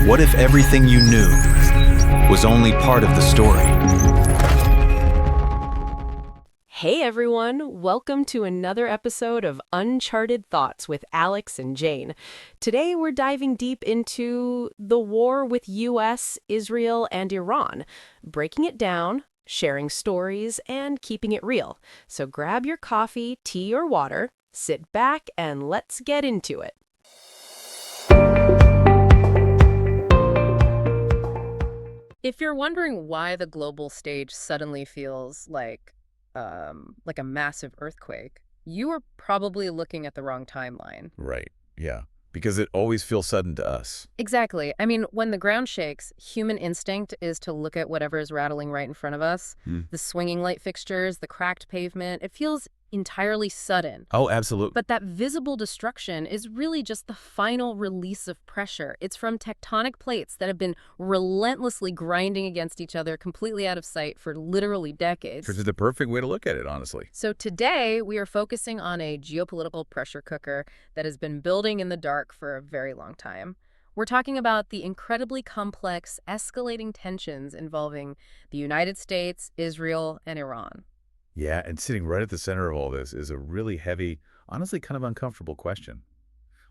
What if everything you knew was only part of the story? Hey everyone, welcome to another episode of Uncharted Thoughts with Alex and Jane. Today we're diving deep into the war with US, Israel, and Iran, breaking it down, sharing stories, and keeping it real. So grab your coffee, tea, or water, sit back, and let's get into it. If you're wondering why the global stage suddenly feels like a massive earthquake, you are probably looking at the wrong timeline. Right. Yeah. Because it always feels sudden to us. Exactly. I mean, when the ground shakes, human instinct is to look at whatever is rattling right in front of us. The swinging light fixtures, the cracked pavement, it feels entirely sudden. Oh, absolutely. But that visible destruction is really just the final release of pressure. It's from tectonic plates that have been relentlessly grinding against each other completely out of sight for literally decades. Which is the perfect way to look at it, honestly. So today, we are focusing on a geopolitical pressure cooker that has been building in the dark for a very long time. We're talking about the incredibly complex, escalating tensions involving the United States, Israel, and Iran. Yeah, and sitting right at the center of all this is a really heavy, honestly kind of uncomfortable question.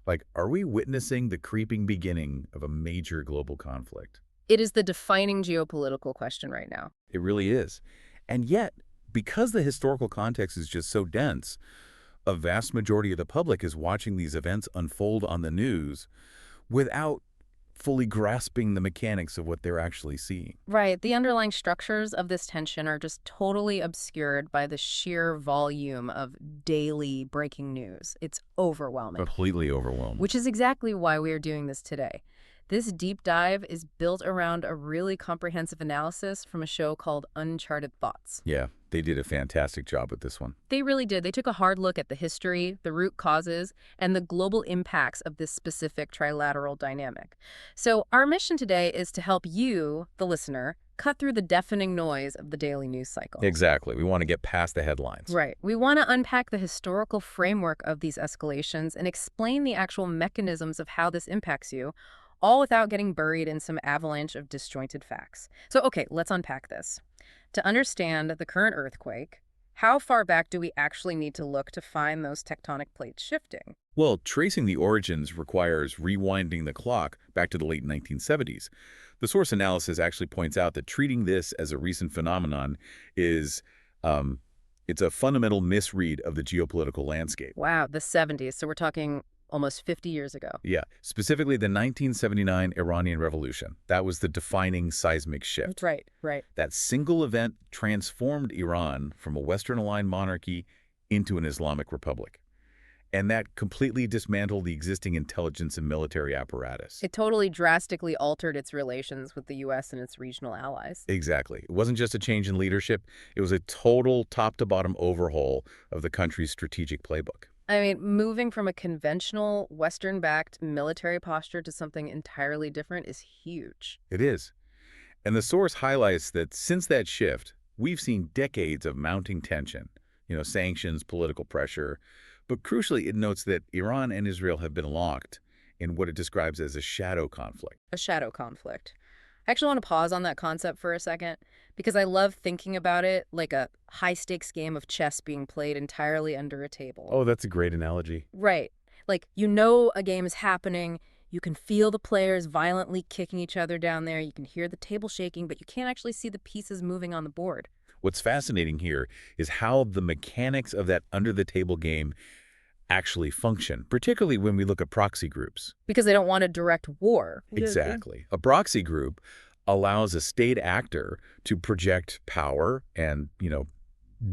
Like, are we witnessing the creeping beginning of a major global conflict? It is the defining geopolitical question right now. It really is. And yet, because the historical context is just so dense, a vast majority of the public is watching these events unfold on the news without fully grasping the mechanics of what they're actually seeing. Right. The underlying structures of this tension are just totally obscured by the sheer volume of daily breaking news. It's overwhelming. Completely overwhelmed. Which is exactly why we are doing this today. This deep dive is built around a really comprehensive analysis from a show called Uncharted Thoughts. Yeah, they did a fantastic job with this one. They really did. They took a hard look at the history, the root causes, and the global impacts of this specific trilateral dynamic. So our mission today is to help you, the listener, cut through the deafening noise of the daily news cycle. Exactly. We want to get past the headlines. Right. We want to unpack the historical framework of these escalations and explain the actual mechanisms of how this impacts you, all without getting buried in some avalanche of disjointed facts. So, okay, let's unpack this. To understand the current earthquake, how far back do we actually need to look to find those tectonic plates shifting? Well, tracing the origins requires rewinding the clock back to the late 1970s. The source analysis actually points out that treating this as a recent phenomenon is, it's a fundamental misread of the geopolitical landscape. Wow, the 70s. So we're talking almost 50 years ago. Yeah, specifically the 1979 Iranian Revolution. That was the defining seismic shift. Right. That single event transformed Iran from a Western-aligned monarchy into an Islamic republic. And that completely dismantled the existing intelligence and military apparatus. It totally drastically altered its relations with the U.S. and its regional allies. Exactly. It wasn't just a change in leadership. It was a total top-to-bottom overhaul of the country's strategic playbook. I mean, moving from a conventional Western-backed military posture to something entirely different is huge. It is. And the source highlights that since that shift, we've seen decades of mounting tension, sanctions, political pressure. But crucially, it notes that Iran and Israel have been locked in what it describes as a shadow conflict. A shadow conflict. I actually want to pause on that concept for a second because I love thinking about it like a high-stakes game of chess being played entirely under a table. Oh, that's a great analogy. Right. Like, a game is happening. You can feel the players violently kicking each other down there. You can hear the table shaking, but you can't actually see the pieces moving on the board. What's fascinating here is how the mechanics of that under-the-table game actually function, particularly when we look at proxy groups. Because they don't want a direct war. Exactly. A proxy group allows a state actor to project power and,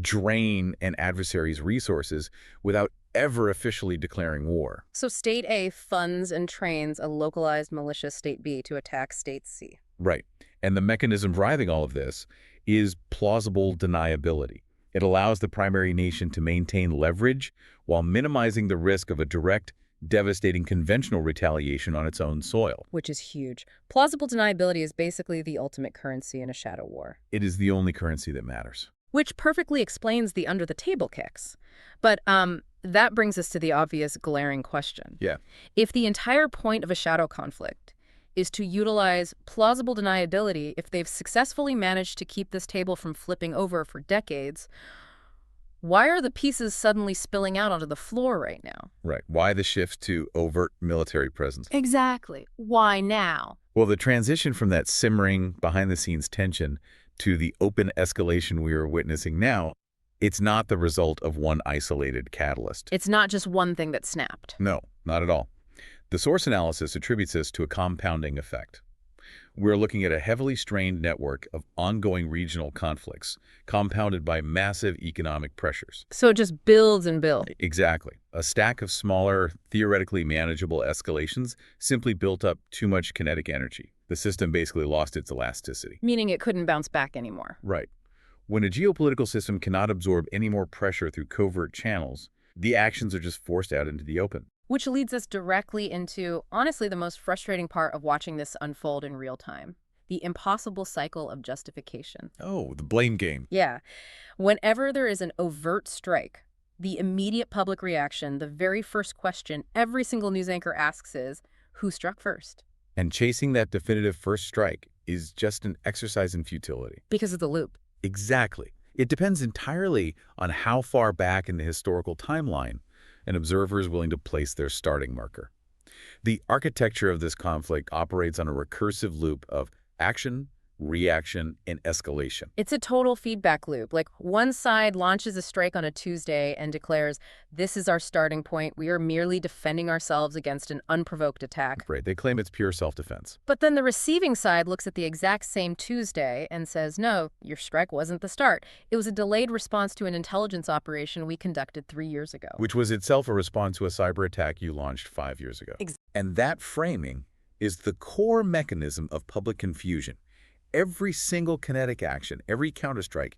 drain an adversary's resources without ever officially declaring war. So State A funds and trains a localized militia State B to attack State C. Right. And the mechanism driving all of this is plausible deniability. It allows the primary nation to maintain leverage while minimizing the risk of a direct, devastating conventional retaliation on its own soil. Which is huge. Plausible deniability is basically the ultimate currency in a shadow war. It is the only currency that matters. Which perfectly explains the under-the-table kicks. But that brings us to the obvious glaring question. Yeah. If the entire point of a shadow conflict is to utilize plausible deniability if they've successfully managed to keep this table from flipping over for decades. Why are the pieces suddenly spilling out onto the floor right now? Right. Why the shift to overt military presence? Exactly. Why now? Well, the transition from that simmering, behind-the-scenes tension to the open escalation we are witnessing now, it's not the result of one isolated catalyst. It's not just one thing that snapped. No, not at all. The source analysis attributes this to a compounding effect. We're looking at a heavily strained network of ongoing regional conflicts, compounded by massive economic pressures. So it just builds and builds. Exactly. A stack of smaller, theoretically manageable escalations simply built up too much kinetic energy. The system basically lost its elasticity. Meaning it couldn't bounce back anymore. Right. When a geopolitical system cannot absorb any more pressure through covert channels, the actions are just forced out into the open. Which leads us directly into, honestly, the most frustrating part of watching this unfold in real time. The impossible cycle of justification. Oh, the blame game. Yeah. Whenever there is an overt strike, the immediate public reaction, the very first question every single news anchor asks is, who struck first? And chasing that definitive first strike is just an exercise in futility. Because of the loop. Exactly. It depends entirely on how far back in the historical timeline an observer is willing to place their starting marker. The architecture of this conflict operates on a recursive loop of action, reaction, and escalation. It's a total feedback loop. Like one side launches a strike on a Tuesday and declares, this is our starting point. We are merely defending ourselves against an unprovoked attack. Right. They claim it's pure self-defense. But then the receiving side looks at the exact same Tuesday and says, no, your strike wasn't the start. It was a delayed response to an intelligence operation we conducted 3 years ago. Which was itself a response to a cyber attack you launched 5 years ago. And that framing is the core mechanism of public confusion. Every single kinetic action, every counterstrike,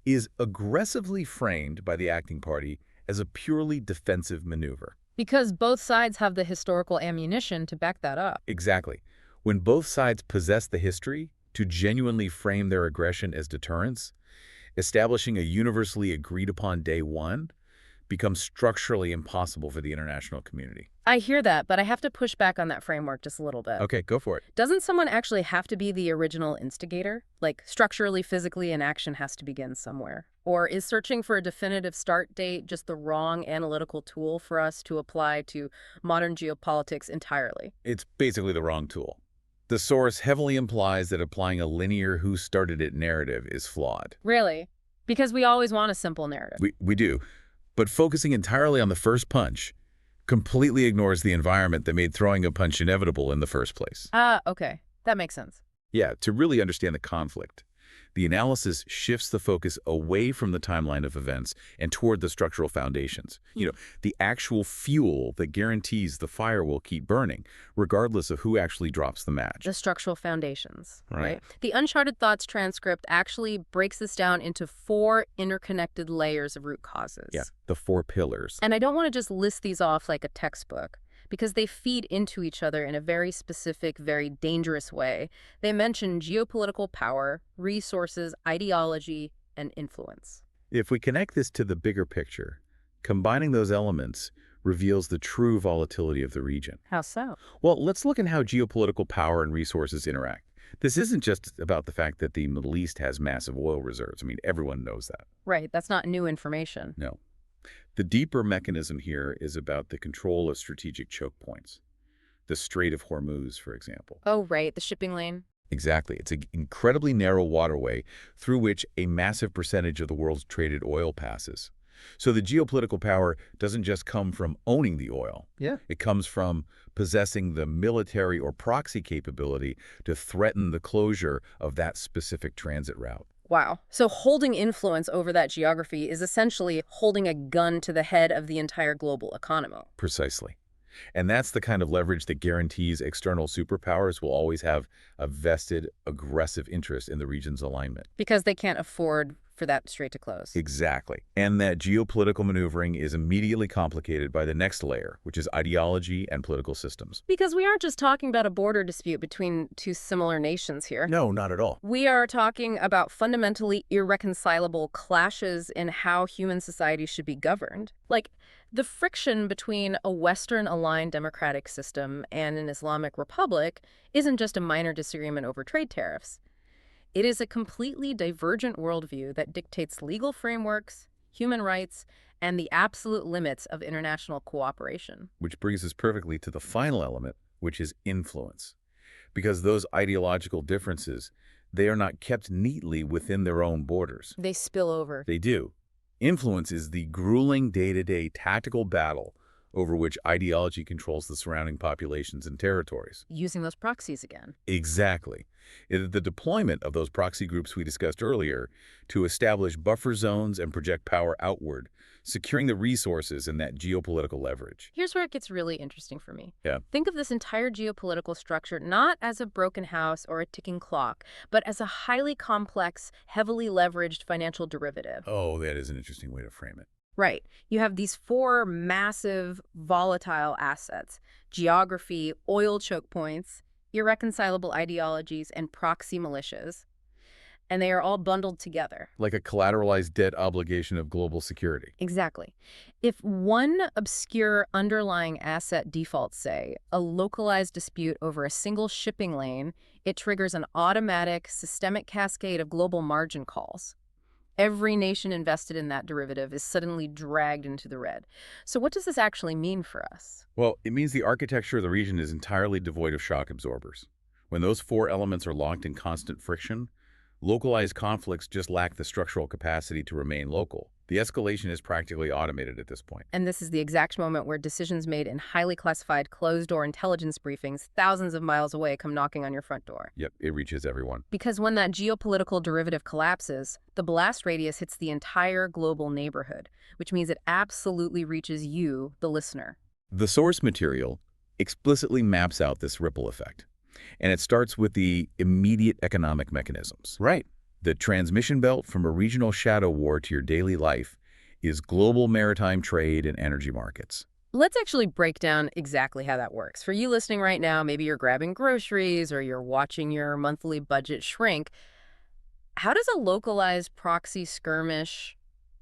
is aggressively framed by the acting party as a purely defensive maneuver. Because both sides have the historical ammunition to back that up. Exactly. When both sides possess the history to genuinely frame their aggression as deterrence, establishing a universally agreed-upon day one becomes structurally impossible for the international community. I hear that, but I have to push back on that framework just a little bit. Okay, go for it. Doesn't someone actually have to be the original instigator? Like, structurally, physically, an action has to begin somewhere. Or is searching for a definitive start date just the wrong analytical tool for us to apply to modern geopolitics entirely? It's basically the wrong tool. The source heavily implies that applying a linear who started it narrative is flawed. Really? Because we always want a simple narrative. We do. But focusing entirely on the first punch completely ignores the environment that made throwing a punch inevitable in the first place. Okay. That makes sense. Yeah, to really understand the conflict, the analysis shifts the focus away from the timeline of events and toward the structural foundations. You know, the actual fuel that guarantees the fire will keep burning, regardless of who actually drops the match. The structural foundations, Right. The Uncharted Thoughts transcript actually breaks this down into 4 interconnected layers of root causes. Yeah, the 4 pillars. And I don't want to just list these off like a textbook, because they feed into each other in a very specific, very dangerous way. They mention geopolitical power, resources, ideology, and influence. If we connect this to the bigger picture, combining those elements reveals the true volatility of the region. How so? Well, let's look at how geopolitical power and resources interact. This isn't just about the fact that the Middle East has massive oil reserves. I mean, everyone knows that. Right, that's not new information. No. The deeper mechanism here is about the control of strategic choke points. The Strait of Hormuz, for example. Oh, right, the shipping lane. Exactly. It's an incredibly narrow waterway through which a massive percentage of the world's traded oil passes. So the geopolitical power doesn't just come from owning the oil. Yeah. It comes from possessing the military or proxy capability to threaten the closure of that specific transit route. Wow. So holding influence over that geography is essentially holding a gun to the head of the entire global economy. Precisely. And that's the kind of leverage that guarantees external superpowers will always have a vested, aggressive interest in the region's alignment. Because they can't afford for that strait to close. Exactly. And that geopolitical maneuvering is immediately complicated by the next layer, which is ideology and political systems. Because we aren't just talking about a border dispute between two similar nations here. No, not at all. We are talking about fundamentally irreconcilable clashes in how human society should be governed. Like, the friction between a Western-aligned democratic system and an Islamic republic isn't just a minor disagreement over trade tariffs. It is a completely divergent worldview that dictates legal frameworks, human rights, and the absolute limits of international cooperation. Which brings us perfectly to the final element, which is influence. Because those ideological differences, they are not kept neatly within their own borders. They spill over. They do. Influence is the grueling day-to-day tactical battle over which ideology controls the surrounding populations and territories. Using those proxies again. Exactly. It is the deployment of those proxy groups we discussed earlier to establish buffer zones and project power outward, securing the resources and that geopolitical leverage. Here's where it gets really interesting for me. Yeah. Think of this entire geopolitical structure not as a broken house or a ticking clock, but as a highly complex, heavily leveraged financial derivative. Oh, that is an interesting way to frame it. Right. You have these four massive, volatile assets: geography, oil choke points, irreconcilable ideologies, and proxy militias. And they are all bundled together. Like a collateralized debt obligation of global security. Exactly. If one obscure underlying asset defaults, say, a localized dispute over a single shipping lane, it triggers an automatic, systemic cascade of global margin calls. Every nation invested in that derivative is suddenly dragged into the red. So what does this actually mean for us? Well, it means the architecture of the region is entirely devoid of shock absorbers. When those four elements are locked in constant friction, localized conflicts just lack the structural capacity to remain local. The escalation is practically automated at this point. And this is the exact moment where decisions made in highly classified closed-door intelligence briefings thousands of miles away come knocking on your front door. Yep, it reaches everyone. Because when that geopolitical derivative collapses, the blast radius hits the entire global neighborhood, which means it absolutely reaches you, the listener. The source material explicitly maps out this ripple effect. And it starts with the immediate economic mechanisms. Right. The transmission belt from a regional shadow war to your daily life is global maritime trade and energy markets. Let's actually break down exactly how that works. For you listening right now, maybe you're grabbing groceries or you're watching your monthly budget shrink. How does a localized proxy skirmish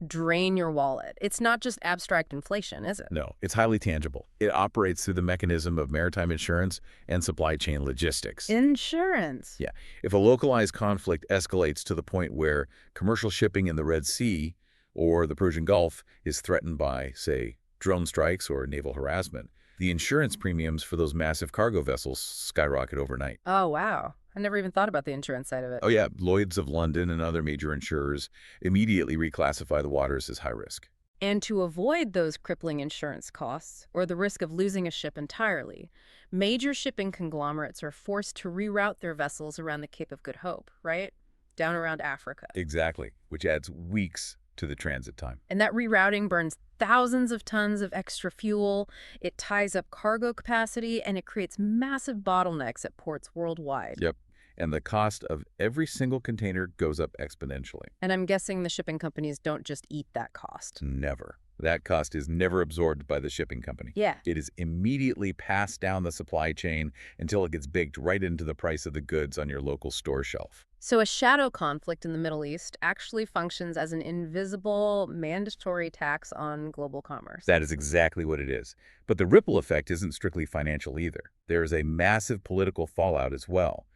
drain your wallet? It's not just abstract inflation, is it? No, it's highly tangible. It operates through the mechanism of maritime insurance and supply chain logistics. Insurance. Yeah. If a localized conflict escalates to the point where commercial shipping in the Red Sea or the Persian Gulf is threatened by, say, drone strikes or naval harassment, the insurance premiums for those massive cargo vessels skyrocket overnight. Oh, wow. I never even thought about the insurance side of it. Oh yeah, Lloyd's of London and other major insurers immediately reclassify the waters as high risk. And to avoid those crippling insurance costs, or the risk of losing a ship entirely, major shipping conglomerates are forced to reroute their vessels around the Cape of Good Hope, right? Down around Africa. Exactly, which adds weeks to the transit time. And that rerouting burns thousands of tons of extra fuel, it ties up cargo capacity, and it creates massive bottlenecks at ports worldwide. Yep, and the cost of every single container goes up exponentially. And I'm guessing the shipping companies don't just eat that cost. Never. That cost is never absorbed by the shipping company. Yeah. It is immediately passed down the supply chain until it gets baked right into the price of the goods on your local store shelf. So a shadow conflict in the Middle East actually functions as an invisible, mandatory tax on global commerce. That is exactly what it is. But the ripple effect isn't strictly financial either. There is a massive political fallout as well.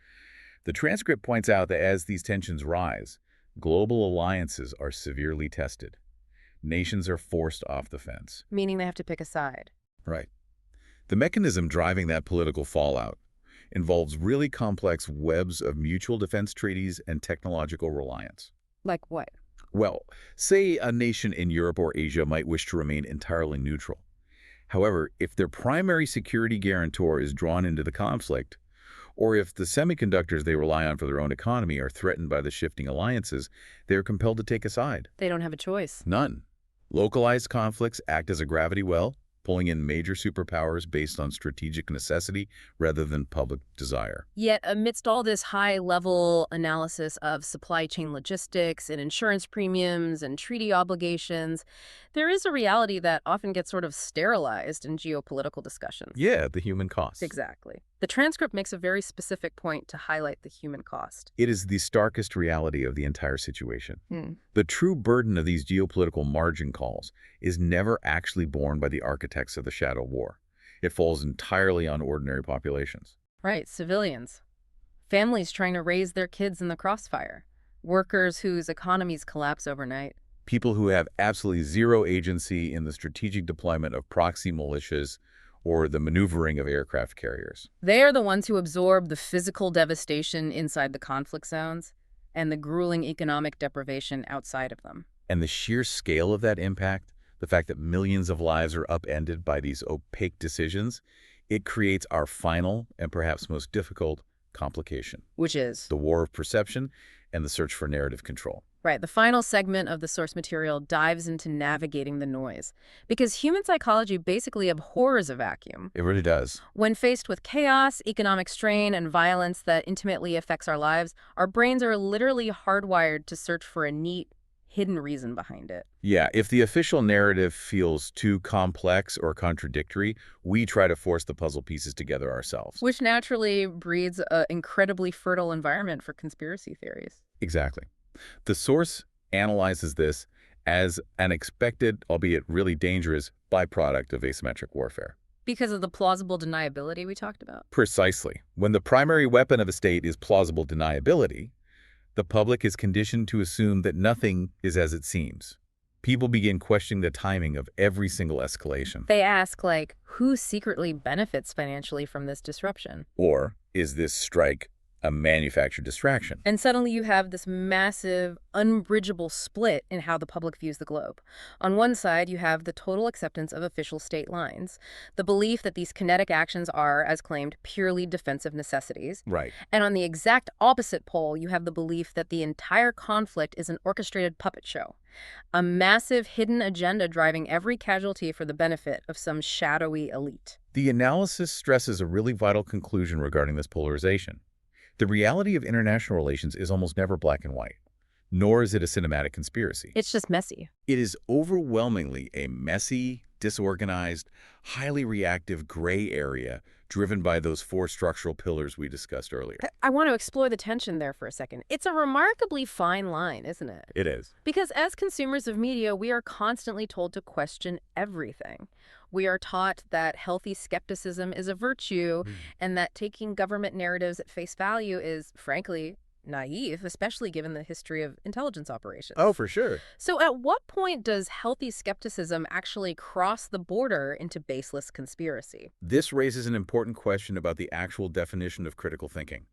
The transcript points out that as these tensions rise, global alliances are severely tested. Nations are forced off the fence. Meaning they have to pick a side. Right. The mechanism driving that political fallout involves really complex webs of mutual defense treaties and technological reliance. Like what? Well, say a nation in Europe or Asia might wish to remain entirely neutral. However, if their primary security guarantor is drawn into the conflict, or if the semiconductors they rely on for their own economy are threatened by the shifting alliances, they are compelled to take a side. They don't have a choice. None. Localized conflicts act as a gravity well, pulling in major superpowers based on strategic necessity rather than public desire. Yet, amidst all this high-level analysis of supply chain logistics and insurance premiums and treaty obligations, there is a reality that often gets sort of sterilized in geopolitical discussions. Yeah, the human cost. Exactly. The transcript makes a very specific point to highlight the human cost. It is the starkest reality of the entire situation. Hmm. The true burden of these geopolitical margin calls is never actually borne by the architects of the shadow war. It falls entirely on ordinary populations. Right, civilians. Families trying to raise their kids in the crossfire. Workers whose economies collapse overnight. People who have absolutely zero agency in the strategic deployment of proxy militias or the maneuvering of aircraft carriers. They are the ones who absorb the physical devastation inside the conflict zones and the grueling economic deprivation outside of them. And the sheer scale of that impact, the fact that millions of lives are upended by these opaque decisions, it creates our final and perhaps most difficult complication. Which is? The war of perception and the search for narrative control. Right, the final segment of the source material dives into navigating the noise, because human psychology basically abhors a vacuum. It really does. When faced with chaos, economic strain, and violence that intimately affects our lives, our brains are literally hardwired to search for a neat, hidden reason behind it. Yeah, if the official narrative feels too complex or contradictory, we try to force the puzzle pieces together ourselves. Which naturally breeds an incredibly fertile environment for conspiracy theories. Exactly. The source analyzes this as an expected, albeit really dangerous, byproduct of asymmetric warfare. Because of the plausible deniability we talked about? Precisely. When the primary weapon of a state is plausible deniability, the public is conditioned to assume that nothing is as it seems. People begin questioning the timing of every single escalation. They ask, like, who secretly benefits financially from this disruption? Or is this strike a manufactured distraction? And suddenly you have this massive, unbridgeable split in how the public views the globe. On one side, you have the total acceptance of official state lines, the belief that these kinetic actions are, as claimed, purely defensive necessities. Right. And on the exact opposite pole, you have the belief that the entire conflict is an orchestrated puppet show, a massive hidden agenda driving every casualty for the benefit of some shadowy elite. The analysis stresses a really vital conclusion regarding this polarization. The reality of international relations is almost never black and white, nor is it a cinematic conspiracy. It's just messy. It is overwhelmingly a messy, disorganized, highly reactive gray area driven by those four structural pillars we discussed earlier. I want to explore the tension there for a second. It's a remarkably fine line, isn't it? It is. Because as consumers of media, we are constantly told to question everything. We are taught that healthy skepticism is a virtue and that taking government narratives at face value is, frankly, naive, especially given the history of intelligence operations. Oh, for sure. So at what point does healthy skepticism actually cross the border into baseless conspiracy? This raises an important question about the actual definition of critical thinking.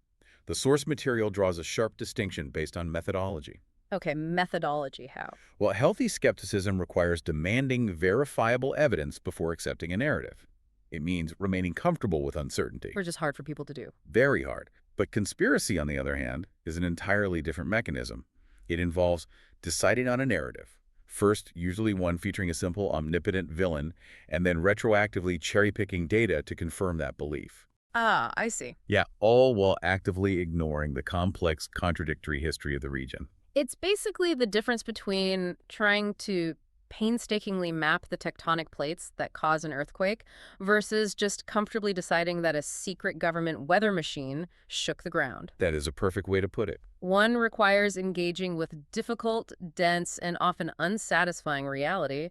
The source material draws a sharp distinction based on methodology. Okay, methodology, how? Well, healthy skepticism requires demanding verifiable evidence before accepting a narrative. It means remaining comfortable with uncertainty. Or just hard for people to do. Very hard. But conspiracy, on the other hand, is an entirely different mechanism. It involves deciding on a narrative, first usually one featuring a simple omnipotent villain, and then retroactively cherry-picking data to confirm that belief. Ah, I see. Yeah, all while actively ignoring the complex, contradictory history of the region. It's basically the difference between trying to painstakingly map the tectonic plates that cause an earthquake versus just comfortably deciding that a secret government weather machine shook the ground. That is a perfect way to put it. One requires engaging with difficult, dense, and often unsatisfying reality.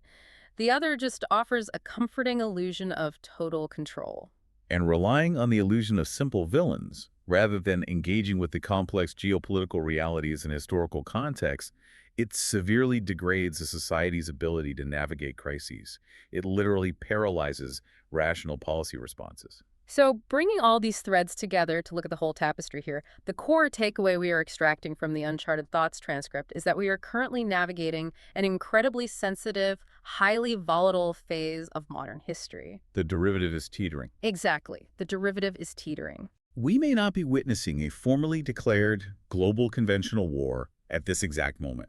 The other just offers a comforting illusion of total control. And relying on the illusion of simple villains, rather than engaging with the complex geopolitical realities and historical context, it severely degrades a society's ability to navigate crises. It literally paralyzes rational policy responses. So bringing all these threads together to look at the whole tapestry here, the core takeaway we are extracting from the Uncharted Thoughts transcript is that we are currently navigating an incredibly sensitive, highly volatile phase of modern history. The derivative is teetering. Exactly. The derivative is teetering. We may not be witnessing a formally declared global conventional war at this exact moment.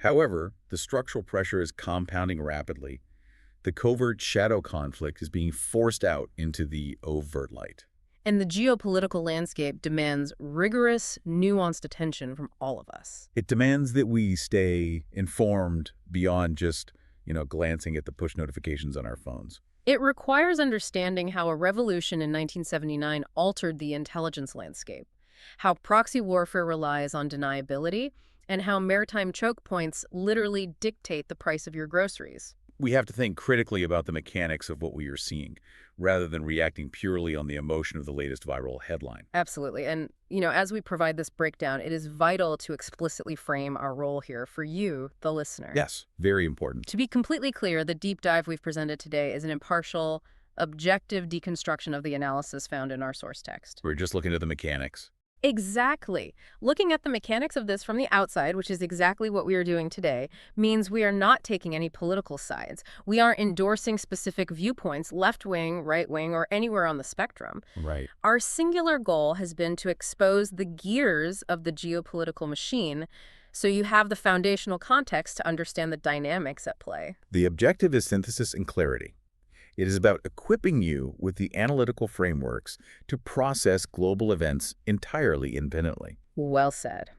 However, the structural pressure is compounding rapidly. The covert shadow conflict is being forced out into the overt light. And the geopolitical landscape demands rigorous, nuanced attention from all of us. It demands that we stay informed beyond just, glancing at the push notifications on our phones. It requires understanding how a revolution in 1979 altered the intelligence landscape, how proxy warfare relies on deniability, and how maritime choke points literally dictate the price of your groceries. We have to think critically about the mechanics of what we are seeing, rather than reacting purely on the emotion of the latest viral headline. Absolutely. And, as we provide this breakdown, it is vital to explicitly frame our role here for you, the listener. Yes, very important. To be completely clear, the deep dive we've presented today is an impartial, objective deconstruction of the analysis found in our source text. We're just looking at the mechanics. Exactly. Looking at the mechanics of this from the outside, which is exactly what we are doing today, means we are not taking any political sides. We aren't endorsing specific viewpoints, left-wing, right-wing, or anywhere on the spectrum. Right. Our singular goal has been to expose the gears of the geopolitical machine so you have the foundational context to understand the dynamics at play. The objective is synthesis and clarity. It is about equipping you with the analytical frameworks to process global events entirely independently. Well said.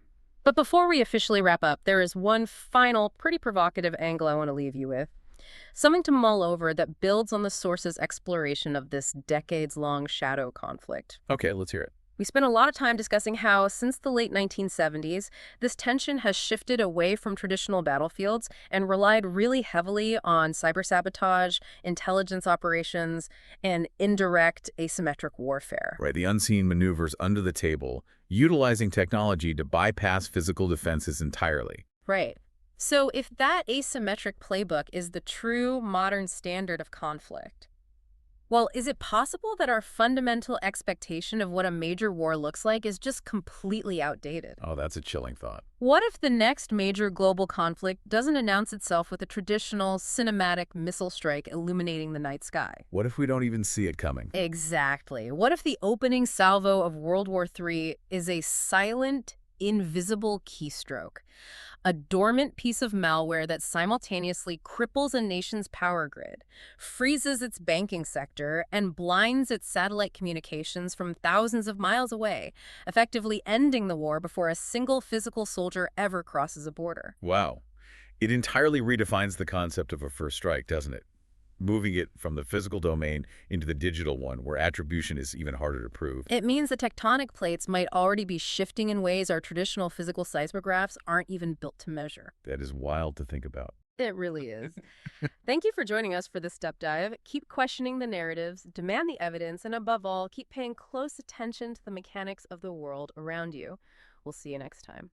But before we officially wrap up, there is one final, pretty provocative angle I want to leave you with. Something to mull over that builds on the source's exploration of this decades-long shadow conflict. Okay, let's hear it. We spent a lot of time discussing how, since the late 1970s, this tension has shifted away from traditional battlefields and relied really heavily on cyber-sabotage, intelligence operations, and indirect asymmetric warfare. Right, the unseen maneuvers under the table, utilizing technology to bypass physical defenses entirely. Right. So if that asymmetric playbook is the true modern standard of conflict, well, is it possible that our fundamental expectation of what a major war looks like is just completely outdated? Oh, that's a chilling thought. What if the next major global conflict doesn't announce itself with a traditional cinematic missile strike illuminating the night sky? What if we don't even see it coming? Exactly. What if the opening salvo of World War III is a silent, invisible keystroke? A dormant piece of malware that simultaneously cripples a nation's power grid, freezes its banking sector, and blinds its satellite communications from thousands of miles away, effectively ending the war before a single physical soldier ever crosses a border. Wow. It entirely redefines the concept of a first strike, doesn't it? Moving it from the physical domain into the digital one, where attribution is even harder to prove. It means the tectonic plates might already be shifting in ways our traditional physical seismographs aren't even built to measure. That is wild to think about. It really is. Thank you for joining us for this step dive. Keep questioning the narratives, demand the evidence, and above all, keep paying close attention to the mechanics of the world around you. We'll see you next time.